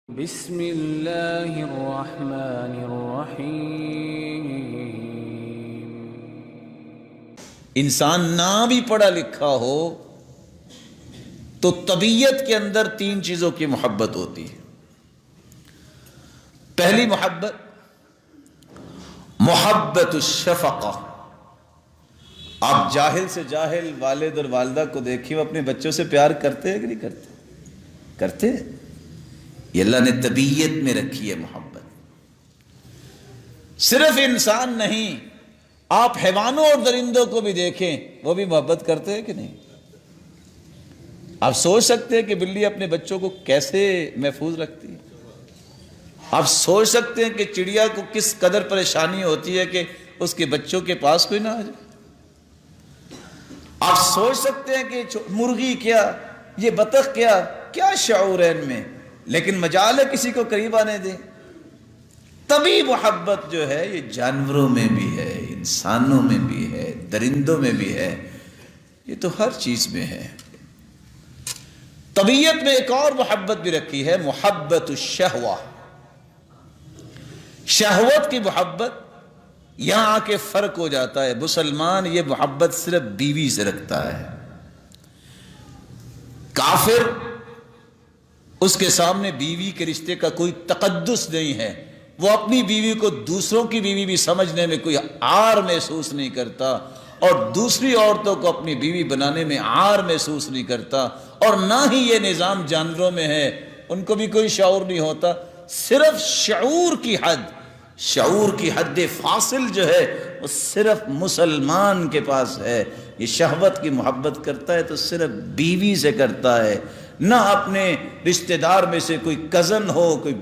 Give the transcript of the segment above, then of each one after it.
بسم اللہ الرحمن الرحیم۔ انسان نہ بھی پڑھا لکھا ہو تو طبیعت کے اندر تین چیزوں کی محبت ہوتی ہے۔ پہلی محبت الشفقہ۔ آپ جاہل سے جاہل والد اور والدہ کو دیکھیے، وہ اپنے بچوں سے پیار کرتے ہیں کہ نہیں کرتے؟ کرتے ہیں۔ یہ اللہ نے طبیعت میں رکھی ہے محبت۔ صرف انسان نہیں، آپ حیوانوں اور درندوں کو بھی دیکھیں، وہ بھی محبت کرتے ہیں کہ نہیں؟ آپ سوچ سکتے ہیں کہ بلی اپنے بچوں کو کیسے محفوظ رکھتی ہے؟ آپ سوچ سکتے ہیں کہ چڑیا کو کس قدر پریشانی ہوتی ہے کہ اس کے بچوں کے پاس کوئی نہ آ جائے؟ آپ سوچ سکتے ہیں کہ مرغی کیا، یہ بطخ کیا شعور ہے ان میں، لیکن مجال ہے کسی کو قریب آنے دیں۔ تبھی محبت جو ہے یہ جانوروں میں بھی ہے، انسانوں میں بھی ہے، درندوں میں بھی ہے، یہ تو ہر چیز میں ہے۔ طبیعت میں ایک اور محبت بھی رکھی ہے، محبت الشہوہ۔ شہوت کی محبت، یہاں آ کے فرق ہو جاتا ہے۔ مسلمان یہ محبت صرف بیوی سے رکھتا ہے، کافر اس کے سامنے بیوی کے رشتے کا کوئی تقدس نہیں ہے، وہ اپنی بیوی کو دوسروں کی بیوی بھی سمجھنے میں کوئی عار محسوس نہیں کرتا، اور دوسری عورتوں کو اپنی بیوی بنانے میں عار محسوس نہیں کرتا، اور نہ ہی یہ نظام جانوروں میں ہے، ان کو بھی کوئی شعور نہیں ہوتا۔ صرف شعور کی حد فاصل جو ہے وہ صرف مسلمان کے پاس ہے۔ یہ شہوت کی محبت کرتا ہے تو صرف بیوی سے کرتا ہے، نہ اپنے رشتہ دار میں سے کوئی کزن ہو، کوئی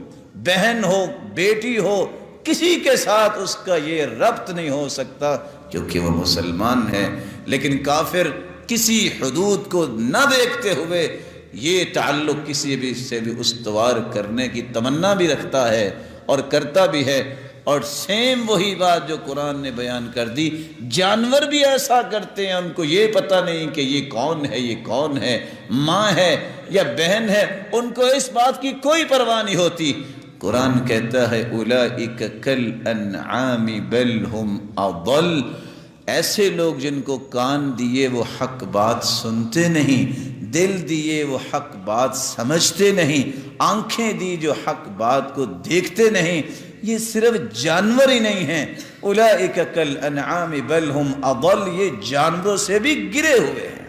بہن ہو، بیٹی ہو، کسی کے ساتھ اس کا یہ ربط نہیں ہو سکتا کیونکہ وہ مسلمان ہے۔ لیکن کافر کسی حدود کو نہ دیکھتے ہوئے یہ تعلق کسی بھی سے بھی استوار کرنے کی تمنا بھی رکھتا ہے اور کرتا بھی ہے۔ اور سیم وہی بات جو قرآن نے بیان کر دی، جانور بھی ایسا کرتے ہیں، ان کو یہ پتہ نہیں کہ یہ کون ہے، ماں ہے یا بہن ہے، ان کو اس بات کی کوئی پرواہ نہیں ہوتی۔ قرآن کہتا ہے اولئک کالانعام بل ہم اضل۔ ایسے لوگ جن کو کان دیے وہ حق بات سنتے نہیں، دل دیے وہ حق بات سمجھتے نہیں، آنکھیں دی جو حق بات کو دیکھتے نہیں، یہ صرف جانور ہی نہیں ہیں۔ اولئک کالانعام بل ہم اضل، یہ جانوروں سے بھی گرے ہوئے ہیں۔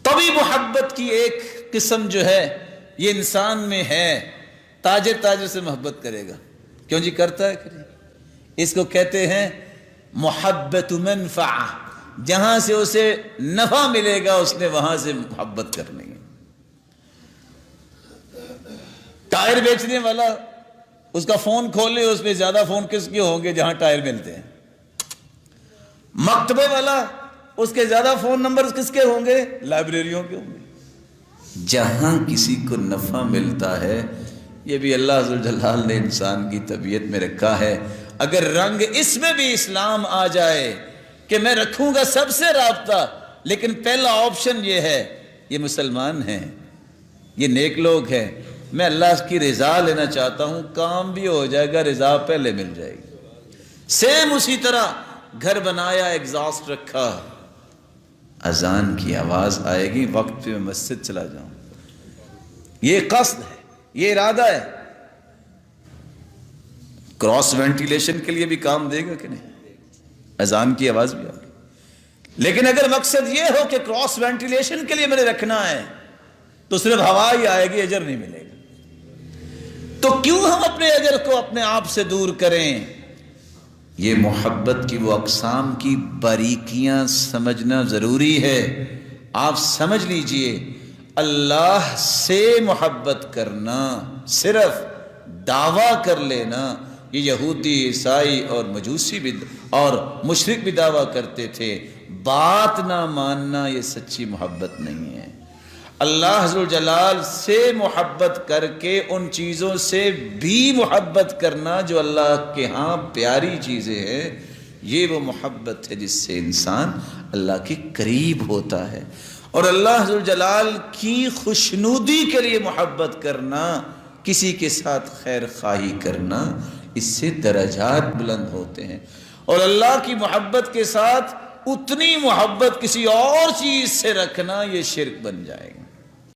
طبی محبت کی ایک قسم جو ہے یہ انسان میں ہے، تاجر سے محبت کرے گا، کیوں جی کرتا ہے؟ اس کو کہتے ہیں محبت منفعہ۔ جہاں سے اسے نفع ملے گا اس نے وہاں سے محبت کرنی ہے۔ ٹائر بیچنے والا اس کا فون کھولے، اس میں زیادہ فون کس کے ہوں گے جہاں ٹائر ملتے ہیں۔ مکتبے والا، اس کے زیادہ فون نمبر کس کے ہوں گے؟ لائبریریوں کے ہوں گے۔ جہاں کسی کو نفع ملتا ہے، یہ بھی اللہ ذوالجلال نے انسان کی طبیعت میں رکھا ہے۔ اگر رنگ اس میں بھی اسلام آ جائے کہ میں رکھوں گا سب سے رابطہ، لیکن پہلا آپشن یہ ہے یہ مسلمان ہیں، یہ نیک لوگ ہیں، میں اللہ کی رضا لینا چاہتا ہوں، کام بھی ہو جائے گا، رضا پہلے مل جائے گی۔ سیم اسی طرح گھر بنایا، ایگزاسٹ رکھا، اذان کی آواز آئے گی، وقت پہ میں مسجد چلا جاؤں، یہ قصد ہے، یہ ارادہ ہے۔ کراس وینٹیلیشن کے لیے بھی کام دے گا کہ نہیں؟ اذان کی آواز بھی آئے گی۔ لیکن اگر مقصد یہ ہو کہ کراس وینٹیلیشن کے لیے میں نے رکھنا ہے تو صرف ہوا ہی آئے گی، اجر نہیں ملے گا۔ تو کیوں ہم اپنے اجر کو اپنے آپ سے دور کریں؟ یہ محبت کی وہ اقسام کی باریکیاں سمجھنا ضروری ہے۔ آپ سمجھ لیجئے، اللہ سے محبت کرنا، صرف دعویٰ کر لینا، یہ یہودی، عیسائی اور مجوسی بھی اور مشرک بھی دعویٰ کرتے تھے، بات نہ ماننا یہ سچی محبت نہیں ہے۔ اللہ ذوالجلال سے محبت کر کے ان چیزوں سے بھی محبت کرنا جو اللہ کے ہاں پیاری چیزیں ہیں، یہ وہ محبت ہے جس سے انسان اللہ کے قریب ہوتا ہے۔ اور اللہ ذو الجلال کی خوشنودی کے لیے محبت کرنا، کسی کے ساتھ خیر خواہی کرنا، اس سے درجات بلند ہوتے ہیں۔ اور اللہ کی محبت کے ساتھ اتنی محبت کسی اور چیز سے رکھنا، یہ شرک بن جائے گا۔